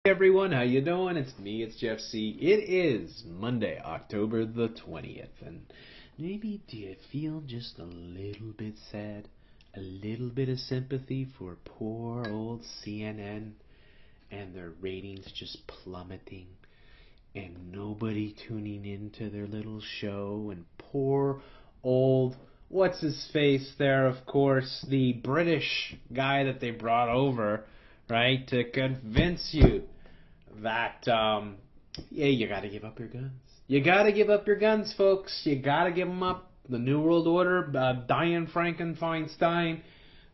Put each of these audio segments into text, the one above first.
Hey everyone, how you doing? It's me, it's Jeff C. It is Monday, October the 20th, and maybe do you feel just a little bit sad? A little bit of sympathy for poor old CNN and their ratings just plummeting and nobody tuning into their little show, and poor old what's his face there, of course, the British guy that they brought over, right, to convince you that, yeah, you gotta give up your guns. You gotta give up your guns, folks. You gotta give them up. The New World Order, Diane Frankenfeinstein,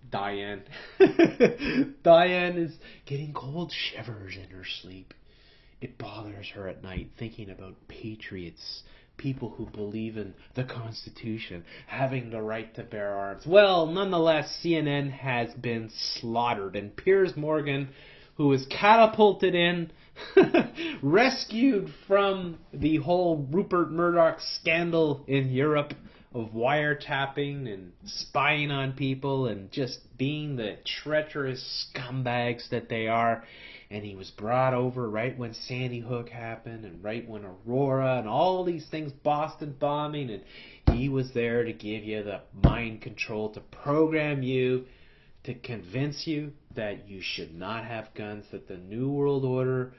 Diane. Diane is getting cold shivers in her sleep. It bothers her at night thinking about patriots, people who believe in the Constitution, having the right to bear arms. Well, nonetheless, CNN has been slaughtered, and Piers Morgan, who was catapulted in, rescued from the whole Rupert Murdoch scandal in Europe of wiretapping and spying on people and just being the treacherous scumbags that they are. And he was brought over right when Sandy Hook happened and right when Aurora and all these things, Boston bombing, and he was there to give you the mind control, to program you, to convince you that you should not have guns, that the New World Order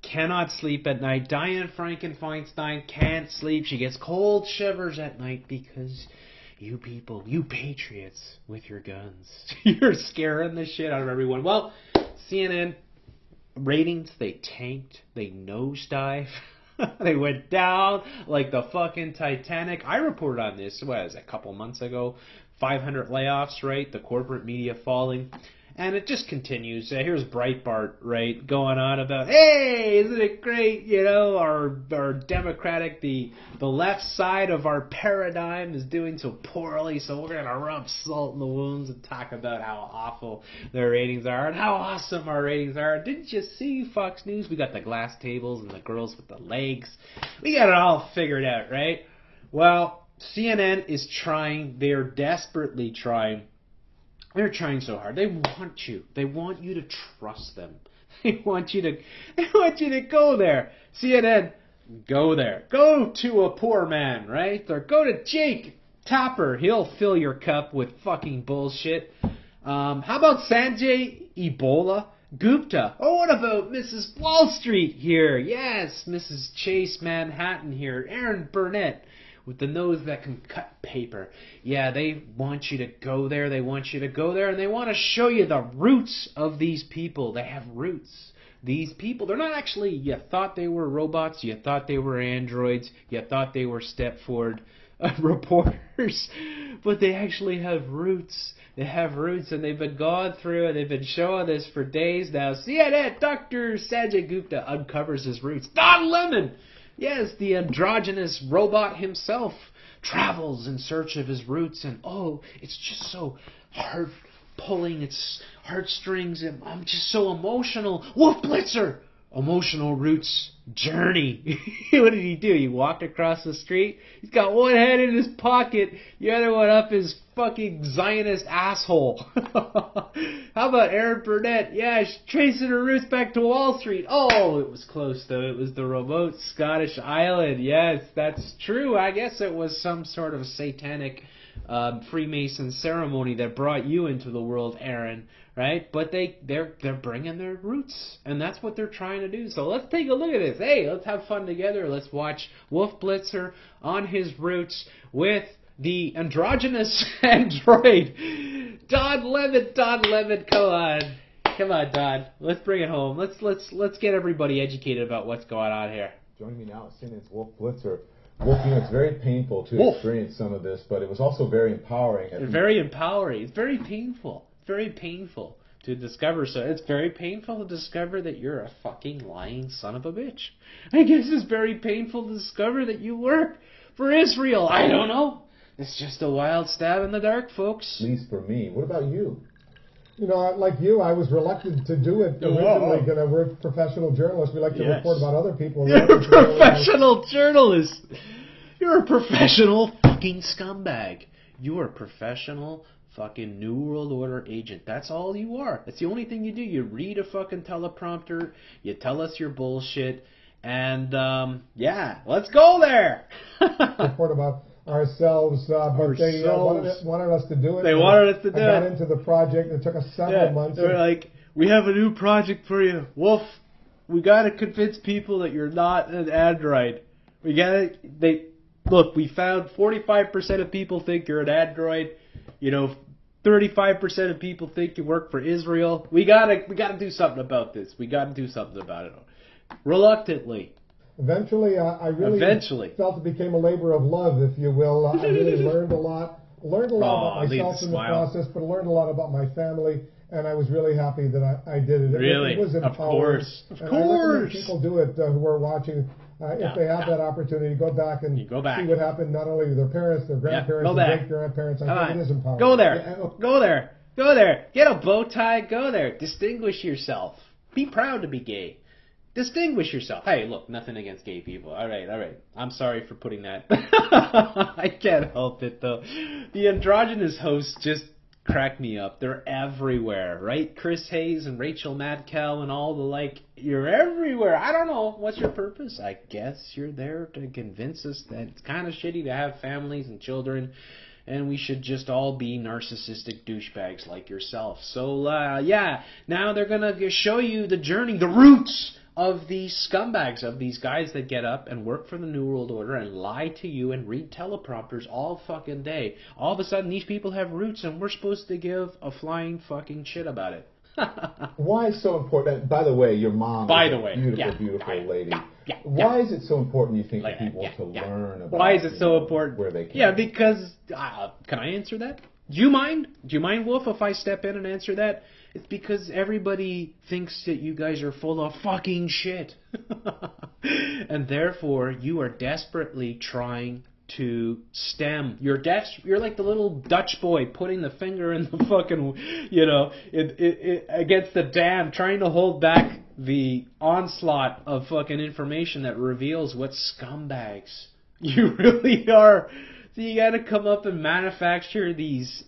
cannot sleep at night. Diane Frankenfeinstein can't sleep. She gets cold shivers at night because you people, you patriots with your guns, you're scaring the shit out of everyone. Well, CNN ratings, they tanked, they nosedive. They went down like the fucking Titanic. I reported on this, what was it, a couple months ago, 500 layoffs, right? The corporate media falling. And it just continues. Here's Breitbart, right, going on about, hey, isn't it great, you know, our Democratic, the left side of our paradigm is doing so poorly, so we're going to rub salt in the wounds and talk about how awful their ratings are and how awesome our ratings are. Didn't you see Fox News? We got the glass tables and the girls with the legs. We got it all figured out, right? Well, CNN is trying, they're desperately trying. They're trying so hard. They want you. They want you to trust them. They want you to go there. CNN, go there. Go to a poor man, right? Or go to Jake Tapper. He'll fill your cup with fucking bullshit. How about Sanjay Ebola Gupta? Oh, what about Mrs. Wall Street here? Yes, Mrs. Chase Manhattan here. Aaron Burnett with the nose that can cut paper. Yeah, they want you to go there. They want you to go there, and they want to show you the roots of these people. They have roots. These people, they're not actually, you thought they were robots, you thought they were androids, you thought they were Stepford reporters, but they actually have roots. They have roots, and they've been gone through, and they've been showing this for days now. CNN, Dr. Sanjay Gupta uncovers his roots. Don Lemon! Yes, the androgynous robot himself travels in search of his roots, and oh, it's just so heart-pulling, it's heartstrings, and I'm just so emotional. Wolf Blitzer! Emotional roots journey. What did he do? He walked across the street. He's got one hand in his pocket, the other one up his fucking Zionist asshole. How about Aaron Burnett? Yeah, she's tracing her roots back to Wall Street. Oh, it was close though. It was the remote Scottish island. Yes, that's true. I guess it was some sort of satanic Freemason ceremony that brought you into the world, Aaron. Right? But they're bringing their roots, and that's what they're trying to do. So let's take a look at this. Hey, let's have fun together. Let's watch Wolf Blitzer on his roots with the androgynous android. Don Lemon, come on, Don. Let's bring it home. Let's get everybody educated about what's going on here. Joining me now, CNN's Wolf Blitzer. Wolf, you know, it's very painful to experience some of this, but it was also very empowering. Very empowering. It's very painful. Very painful to discover. So it's very painful to discover that you're a fucking lying son of a bitch. I guess it's very painful to discover that you work for Israel. I don't know. It's just a wild stab in the dark, folks. At least for me. What about you? You know, like you, I was reluctant to do it originally because we're professional journalists. We like to report about other people. You're a professional journalist. You're a professional fucking scumbag. You are professional fucking New World Order agent. That's all you are. That's the only thing you do. You read a fucking teleprompter, you tell us your bullshit, and yeah, let's go there. Report about ourselves, but they wanted us to do it. They wanted us to do it. I got into the project. It took us several months. They were like, we have a new project for you, Wolf. We gotta convince people that you're not an android. Look, we found 45% of people think you're an android. 35% of people think you work for Israel. We gotta do something about this. We gotta do something about it. Reluctantly. Eventually, I really felt it became a labor of love, if you will. I really learned a lot. Learned a lot about myself in the process, but learned a lot about my family. And I was really happy that I did it. Really? It was empowering. Of course. I recommend people do it who are watching. If they have that opportunity, go back and see what happened not only to their parents, their grandparents, their great-grandparents. I think it is empowering. Go there. Go there. Go there. Get a bow tie. Go there. Distinguish yourself. Be proud to be gay. Distinguish yourself. Hey, look, nothing against gay people. All right. I'm sorry for putting that. I can't help it, though. The androgynous hosts just crack me up. They're everywhere, right? Chris Hayes and Rachel Madcow and all the like. You're everywhere. I don't know. What's your purpose? I guess you're there to convince us that it's kind of shitty to have families and children, and we should just all be narcissistic douchebags like yourself. So, yeah, now they're going to show you the journey, the roots of these scumbags, of these guys that get up and work for the New World Order and lie to you and read teleprompters all fucking day. All of a sudden, these people have roots, and we're supposed to give a flying fucking shit about it. Why is it so important? By the way, your mom is a beautiful lady. Why is it so important, you think, for people to learn about? Why is it so important? Where they can? Yeah, because can I answer that? Do you mind? Do you mind, Wolf, if I step in and answer that? It's because everybody thinks that you guys are full of fucking shit. And therefore, you are desperately trying to stem. You're like the little Dutch boy putting the finger in the fucking, against the dam, trying to hold back the onslaught of fucking information that reveals what scumbags you really are. So you gotta come up and manufacture these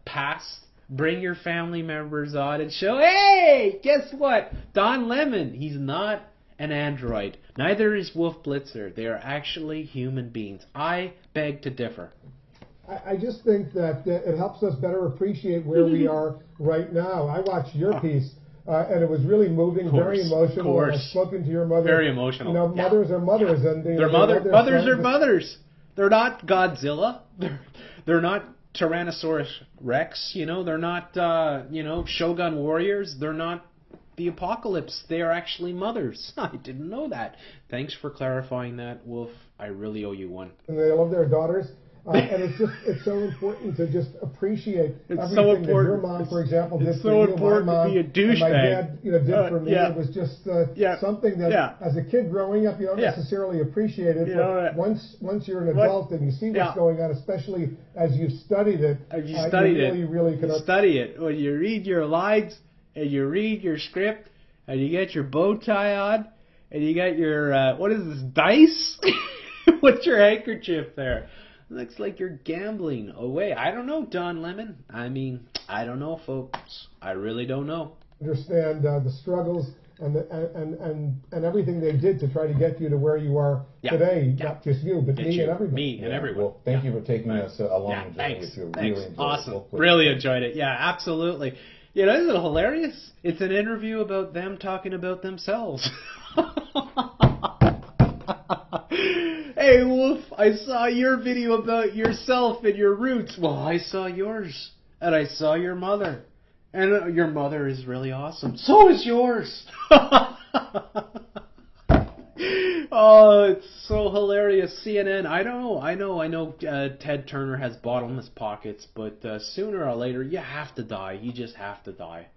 past. Bring your family members on and show, hey, guess what? Don Lemon, he's not an android. Neither is Wolf Blitzer. They are actually human beings. I beg to differ. I just think that it helps us better appreciate where we are right now. I watched your piece, and it was really moving, very emotional. I've spoken to your mother. Very emotional. Mothers are mothers. And mothers are mothers. They're not Godzilla. They're not Tyrannosaurus Rex, they're not, Shogun warriors. They're not the apocalypse. They are actually mothers. I didn't know that. Thanks for clarifying that, Wolf. I really owe you one. And they love their daughters. And it's so important to just appreciate everything that your mom, for example, did for you. It's so important to be a douchebag. My dad, did for me. It was just something that, as a kid growing up, you don't necessarily appreciate it. But once you're an adult and you see what's going on, especially as you've studied it, you really can study it. When you read your lines and you read your script and you get your bow tie on and you got your what is this, dice? What's your handkerchief there? Looks like you're gambling away. I don't know, Don Lemon. I mean, I don't know, folks. I really don't know. Understand the struggles and everything they did to try to get you to where you are today. Not just you, but me and everybody. Me and everyone. Well, thank you for taking us along. Thanks. Really enjoyed awesome. It. Really enjoyed it. Yeah, absolutely. Isn't it hilarious? It's an interview about them talking about themselves. Hey, Wolf, I saw your video about yourself and your roots. Well, I saw yours. And I saw your mother. And your mother is really awesome. So is yours. Oh, it's so hilarious. CNN, I know Ted Turner has bottomless pockets, but sooner or later, you have to die. You just have to die.